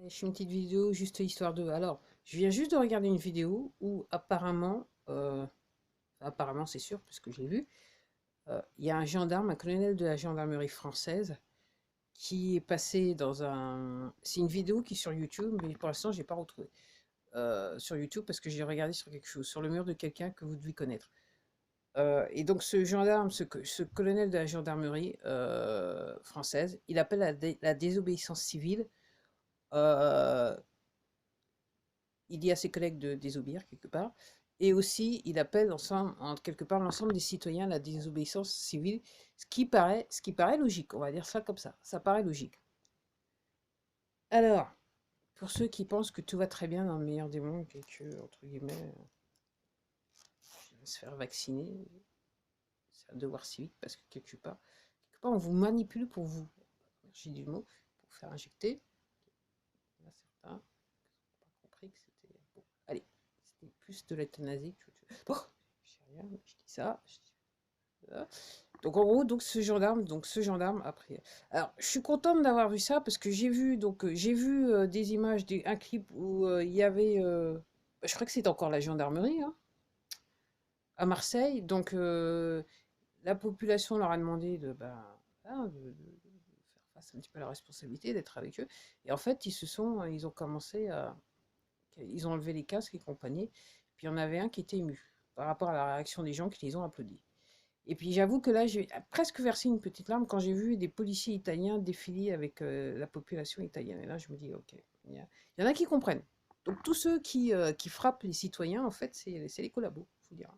Je fais une petite vidéo juste histoire de. Alors, je viens juste de regarder une vidéo où apparemment c'est sûr parce que je l'ai vu, il y a un gendarme, un colonel de la gendarmerie française qui est passé dans un. C'est une vidéo qui est sur YouTube, mais pour l'instant je l'ai pas retrouvée sur YouTube parce que j'ai regardé sur quelque chose, sur le mur de quelqu'un que vous devez connaître. Et donc ce gendarme, ce colonel de la gendarmerie française, il appelle la désobéissance civile. euh, il dit à ses collègues de désobéir quelque part. Et aussi, il appelle quelque part l'ensemble des citoyens à la désobéissance civile, ce qui paraît logique, on va dire ça comme ça paraît logique. Alors, pour ceux qui pensent que tout va très bien dans le meilleur des mondes et que, entre guillemets, je vais se faire vacciner, c'est un devoir civique parce que quelque part on vous manipule pour vous, j'ai du mot, pour vous faire injecter. Il y en a certains qui n'ont pas compris que c'était. Bon, allez, c'était plus de l'euthanasie que. Bon, je sais rien, mais je dis ça. Voilà. Donc en gros, donc ce gendarme après. Alors, je suis contente d'avoir vu ça parce que j'ai vu des images, un clip où il y avait, je crois que c'était encore la gendarmerie, hein, à Marseille. Donc la population leur a demandé voilà, de faire face un petit peu à la responsabilité, d'être avec eux. Et en fait, ils ont commencé à, ils ont enlevé les casques et compagnie. Puis il y en avait un qui était ému par rapport à la réaction des gens qui les ont applaudis. Et puis j'avoue que là, j'ai presque versé une petite larme quand j'ai vu des policiers italiens défiler avec la population italienne. Et là, je me dis, ok, il y en a qui comprennent. Donc tous ceux qui frappent les citoyens, en fait, c'est les collabos, faut dire.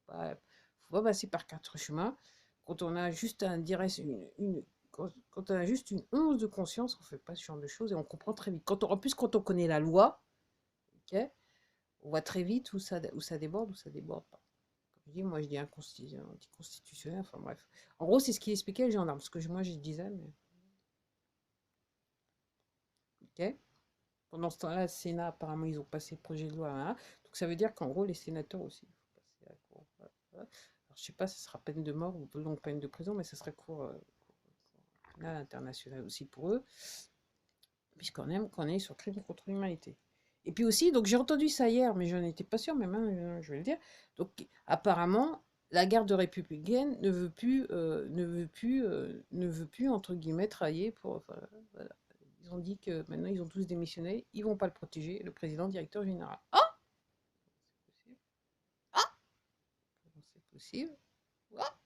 Pas, faut pas passer par quatre chemins. Quand on a juste quand on a juste une once de conscience, on fait pas ce genre de choses et on comprend très vite. En plus, quand on connaît la loi, ok, on voit très vite où ça déborde, où ça déborde pas. Je dis, moi, je dis anticonstitutionnel, enfin bref. En gros, c'est ce qu'il expliquait le gendarme, ce que moi je disais, mais ok. Pendant ce temps-là, le Sénat, apparemment, ils ont passé le projet de loi. Hein. Donc ça veut dire qu'en gros, les sénateurs aussi, il faut passer à la cour. Voilà, voilà. Alors, je sais pas, si ce sera peine de mort ou donc peine de prison, mais ça serait cour pénale internationale aussi pour eux, qu'on est sur crime contre l'humanité. Et puis aussi, donc j'ai entendu ça hier, mais je n'étais pas sûre, mais maintenant je vais le dire. Donc apparemment, la garde républicaine ne veut plus entre guillemets travailler pour. Enfin, voilà. Ils ont dit que maintenant ils ont tous démissionné, ils vont pas le protéger, le président directeur général. Ah, c'est possible. Ah, comment c'est possible. Ah,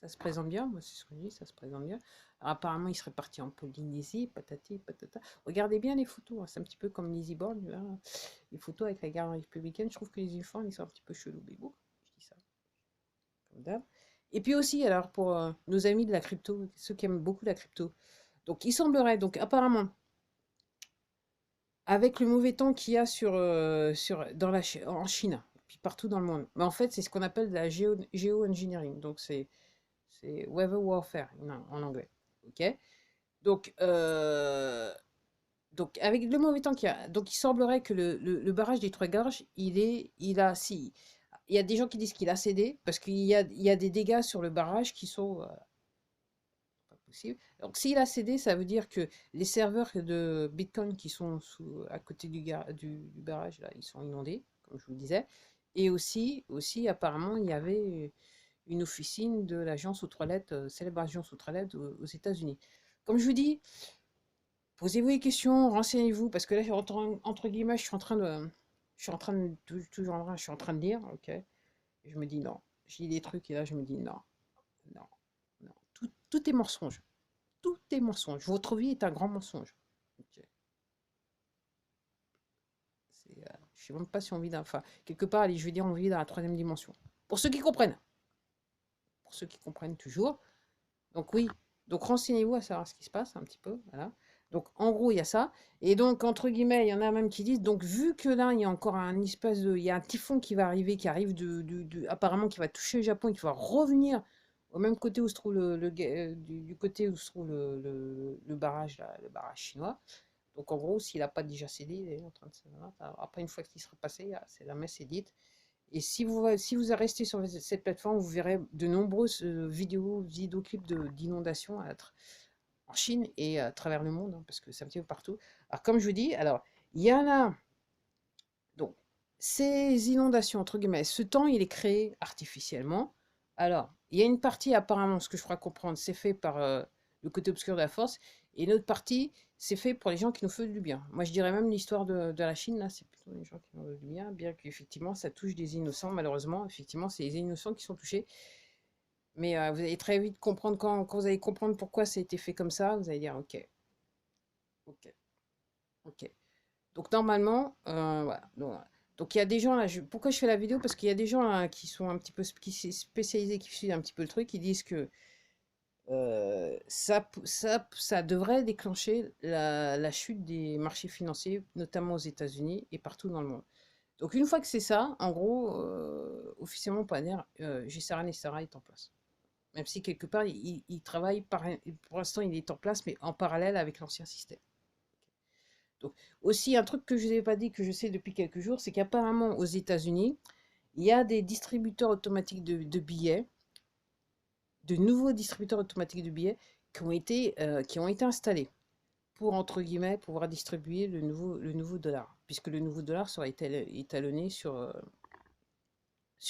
ça se présente bien, moi c'est ce que je dis, ça se présente bien. Alors, apparemment, il serait parti en Polynésie, patati, patata. Regardez bien les photos, hein, c'est un petit peu comme Lizzie Borden, là. Les photos avec la garde républicaine, je trouve que les uniformes, ils sont un petit peu chelous, mais bon, je dis ça, comme d'hab. Et puis aussi, alors pour nos amis de la crypto, ceux qui aiment beaucoup la crypto, donc il semblerait, donc apparemment, avec le mauvais temps qu'il y a en Chine, puis partout dans le monde, mais en fait, c'est ce qu'on appelle de la géo-engineering, donc c'est weather warfare en anglais. Ok. Donc, avec le mauvais temps qu'il y a, donc il semblerait que le barrage des Trois Gorges, il y a des gens qui disent qu'il a cédé parce qu'il y a des dégâts sur le barrage qui sont pas possibles. Donc, s'il a cédé, ça veut dire que les serveurs de Bitcoin qui sont à côté du barrage, là, ils sont inondés, comme je vous le disais. Et aussi apparemment, il y avait une officine de l'agence aux toilettes, célèbre agence aux toilettes aux États-Unis. Comme je vous dis, posez-vous des questions, renseignez-vous, parce que là, entre guillemets, je suis en train de lire, ok, et je me dis non, je lis des trucs et là, je me dis non, non, non, tout est mensonge, tout est mensonge. Votre vie est un grand mensonge. Ok. Je sais même pas si on vit enfin, quelque part, allez, je vais dire, on vit dans la troisième dimension. Pour ceux qui comprennent toujours, donc oui, donc renseignez-vous à savoir ce qui se passe un petit peu, voilà. Donc en gros, il y a ça. Et donc, entre guillemets, il y en a même qui disent, donc vu que là, il y a encore il y a un typhon qui va arriver, qui arrive apparemment qui va toucher le Japon et qui va revenir au même côté où se trouve du côté où se trouve le barrage, là, le barrage chinois. Donc en gros, s'il n'a pas déjà cédé, il est en train de se. Après, une fois qu'il sera passé, c'est la messe est dite. Et si vous restez sur cette plateforme, vous verrez de nombreuses vidéos, vidéoclips d'inondations en Chine et à travers le monde, hein, parce que c'est un petit peu partout. Alors, comme je vous dis, alors, il y en a, donc, ces inondations, entre guillemets, ce temps, il est créé artificiellement. Alors, il y a une partie, apparemment, ce que je crois comprendre, c'est fait par le côté obscur de la force, et une autre partie, c'est fait pour les gens qui nous font du bien. Moi, je dirais même l'histoire de la Chine, là, c'est plutôt les gens qui nous font du bien qu'effectivement, ça touche des innocents, malheureusement. Effectivement, c'est les innocents qui sont touchés. Mais vous allez très vite comprendre, quand vous allez comprendre pourquoi ça a été fait comme ça, vous allez dire, ok, ok, ok. Donc normalement, voilà. Donc il y a des gens là, pourquoi je fais la vidéo? Parce qu'il y a des gens là qui sont un petit peu qui sont spécialisés, qui suivent un petit peu le truc, qui disent que ça devrait déclencher la chute des marchés financiers, notamment aux États-Unis et partout dans le monde. Donc une fois que c'est ça, en gros, officiellement, on peut dire, Gessara Nessara est en place. Même si quelque part, il travaille, pour l'instant, il est en place, mais en parallèle avec l'ancien système. Donc, aussi, un truc que je ne vous ai pas dit, que je sais depuis quelques jours, c'est qu'apparemment, aux États-Unis, il y a des distributeurs automatiques de billets, de nouveaux distributeurs automatiques de billets qui ont été installés pour, entre guillemets, pouvoir distribuer le nouveau dollar, puisque le nouveau dollar sera étalonné sur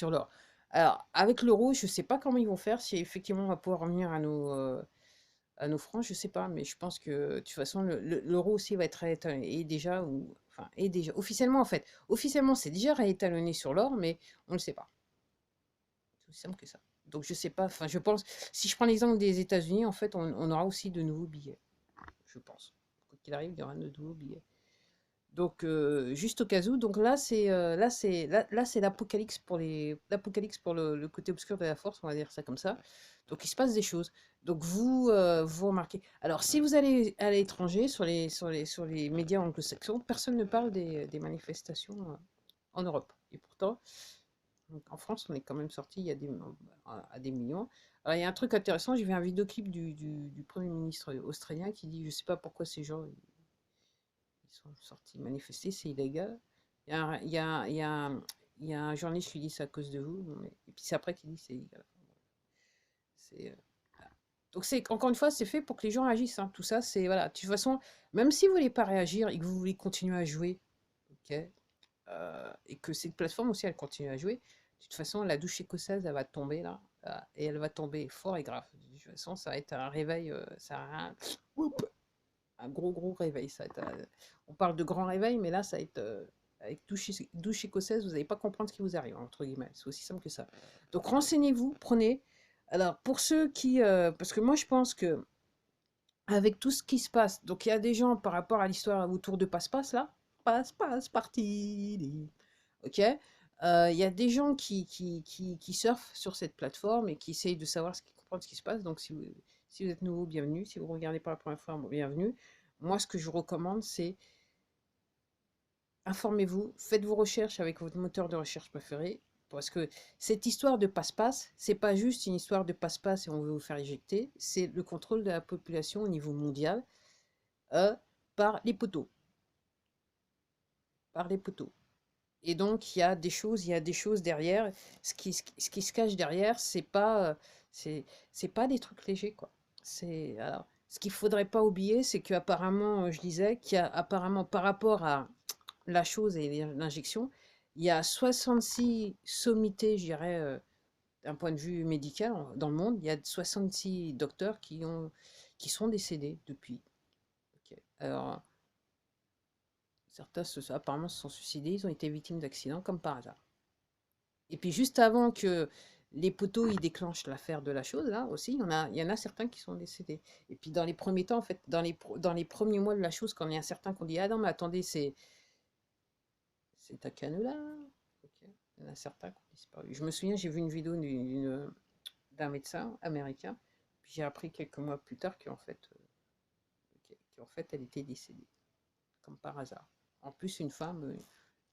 l'or. Alors, avec l'euro, je ne sais pas comment ils vont faire, si effectivement on va pouvoir revenir à nos francs, je sais pas, mais je pense que de toute façon, l'euro aussi va être réétalonné. Et déjà, enfin, et déjà, officiellement en fait, officiellement c'est déjà réétalonné sur l'or, mais on ne le sait pas. C'est aussi simple que ça. Donc je sais pas, enfin je pense, si je prends l'exemple des États-Unis, en fait, on aura aussi de nouveaux billets, je pense. Quoi qu'il arrive, il y aura de nouveaux billets. Donc juste au cas où, donc là c'est l'apocalypse pour l'apocalypse pour le côté obscur de la force, on va dire ça comme ça. Donc il se passe des choses. Donc vous remarquez. Alors si vous allez à l'étranger sur les médias anglo-saxons, personne ne parle des manifestations en Europe. Et pourtant, donc, en France, on est quand même sorti il y a à des millions. Alors il y a un truc intéressant, j'ai vu un vidéoclip du Premier ministre australien qui dit, je sais pas pourquoi ces gens ils sont sortis manifester, c'est illégal. Il y a, un- il y a, il y a, il y a un journaliste qui dit c'est à cause de vous, et puis c'est après qui dit c'est illégal. Voilà. Donc c'est encore une fois, c'est fait pour que les gens agissent, hein. Tout ça, c'est voilà. De toute façon, même si vous voulez pas réagir et que vous voulez continuer à jouer, ok, et que cette plateforme aussi elle continue à jouer, de toute façon, la douche écossaise elle va tomber là, et elle va tomber fort et grave. De toute façon, ça va être un réveil, ça va un gros réveil. On parle de grand réveil, mais là, ça va être avec douche écossaise, vous n'allez pas comprendre ce qui vous arrive, entre guillemets. C'est aussi simple que ça. Donc renseignez-vous, prenez. Alors pour ceux qui, parce que moi je pense que avec tout ce qui se passe, donc il y a des gens par rapport à l'histoire autour de passe-passe là, passe-passe parti, ok. Il y a des gens qui surfent sur cette plateforme et qui essayent de savoir comprendre ce qui se passe. Donc si vous êtes nouveau, bienvenue. Si vous regardez pour la première fois, bienvenue. Moi, ce que je vous recommande, c'est informez-vous, faites vos recherches avec votre moteur de recherche préféré, parce que cette histoire de passe-passe, c'est pas juste une histoire de passe-passe et on veut vous faire éjecter, c'est le contrôle de la population au niveau mondial euh, par les poteaux, par les poteaux. Et donc il y a des choses derrière. Ce qui se cache derrière, c'est pas des trucs légers, quoi. C'est alors, ce qu'il faudrait pas oublier, c'est qu'apparemment, je disais qu'il y a apparemment par rapport à la chose et l'injection, il y a 66 sommités, je dirais, d'un point de vue médical dans le monde. Il y a 66 docteurs qui sont décédés depuis. Ok. Alors, certains apparemment se sont suicidés, ils ont été victimes d'accidents comme par hasard. Et puis juste avant que les poteaux ils déclenchent l'affaire de la chose, là aussi, il y en a certains qui sont décédés. Et puis dans les premiers temps, en fait, dans les premiers mois de la chose, quand il y en a certains qui ont dit ah non mais attendez, c'est un canular. Ok. Il y en a certains qui ont disparu. Je me souviens, j'ai vu une vidéo d'un médecin américain, puis j'ai appris quelques mois plus tard qu'en fait elle était décédée, comme par hasard. En plus, une femme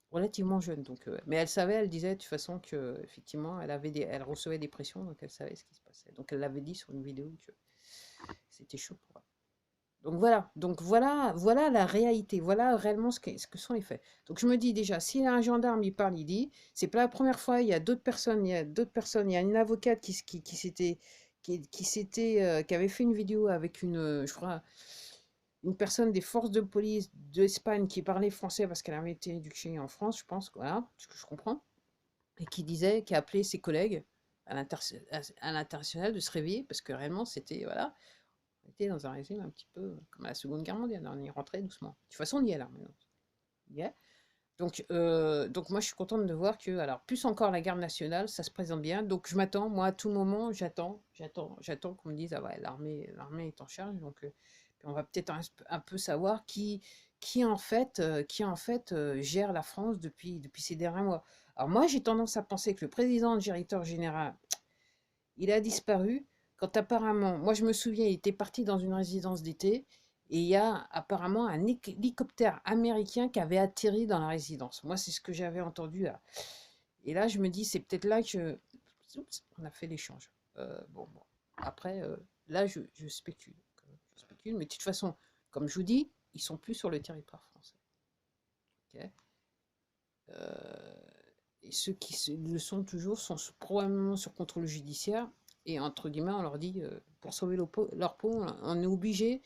relativement jeune, donc, mais elle savait, elle disait de toute façon que effectivement, elle recevait des pressions, donc elle savait ce qui se passait. Donc elle l'avait dit sur une vidéo que c'était chaud pour elle. Donc voilà la réalité, voilà réellement ce que sont les faits. Donc je me dis déjà, si un gendarme il parle, il dit, c'est pas la première fois, il y a d'autres personnes, il y a une avocate qui avait fait une vidéo avec je crois, une personne des forces de police d'Espagne qui parlait français parce qu'elle avait été éduquée en France, je pense, voilà, ce que je comprends, et qui appelait ses collègues à l'international de se réveiller parce que réellement, c'était, voilà, on était dans un régime un petit peu comme à la Seconde Guerre mondiale, on y rentrait doucement. De toute façon, on y est là maintenant. On y est. Donc moi, je suis contente de voir que, alors, plus encore la garde nationale, ça se présente bien. Donc je m'attends, moi, à tout moment, j'attends qu'on me dise, ah ouais, l'armée est en charge. Donc puis on va peut-être un peu savoir qui en fait gère la France depuis ces derniers mois. Alors moi, j'ai tendance à penser que le président, le directeur général, il a disparu quand apparemment, moi je me souviens, il était parti dans une résidence d'été et il y a apparemment un hélicoptère américain qui avait atterri dans la résidence. Moi, c'est ce que j'avais entendu là. Et là, je me dis, c'est peut-être là que oups, on a fait l'échange. Bon. Après, là, je spécule. Je spécule, mais de toute façon, comme je vous dis, ils sont plus sur le territoire français. Ok. Euh, et ceux qui le sont toujours sont probablement sur contrôle judiciaire. Et entre guillemets, on leur dit, pour sauver leur peau, on est obligé,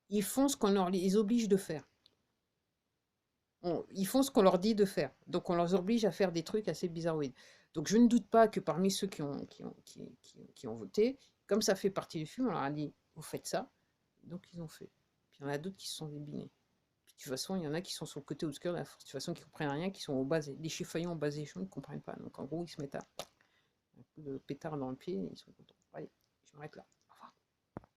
ils font ce qu'on les oblige de faire. Ils font ce qu'on leur dit de faire. Donc on les oblige à faire des trucs assez bizarroïdes. Donc je ne doute pas que parmi ceux qui ont voté, comme ça fait partie du film, on leur a dit, vous faites ça. Donc ils ont fait. Puis il y en a d'autres qui se sont débinés. Puis, de toute façon, il y en a qui sont sur le côté obscur de la force, de toute façon, qui ne comprennent rien, qui sont au bas, des chifaillons au bas échelon, ils ne comprennent pas. Donc en gros, ils se mettent à un coup de pétard dans le pied et ils sont contents. Allez, je m'arrête là.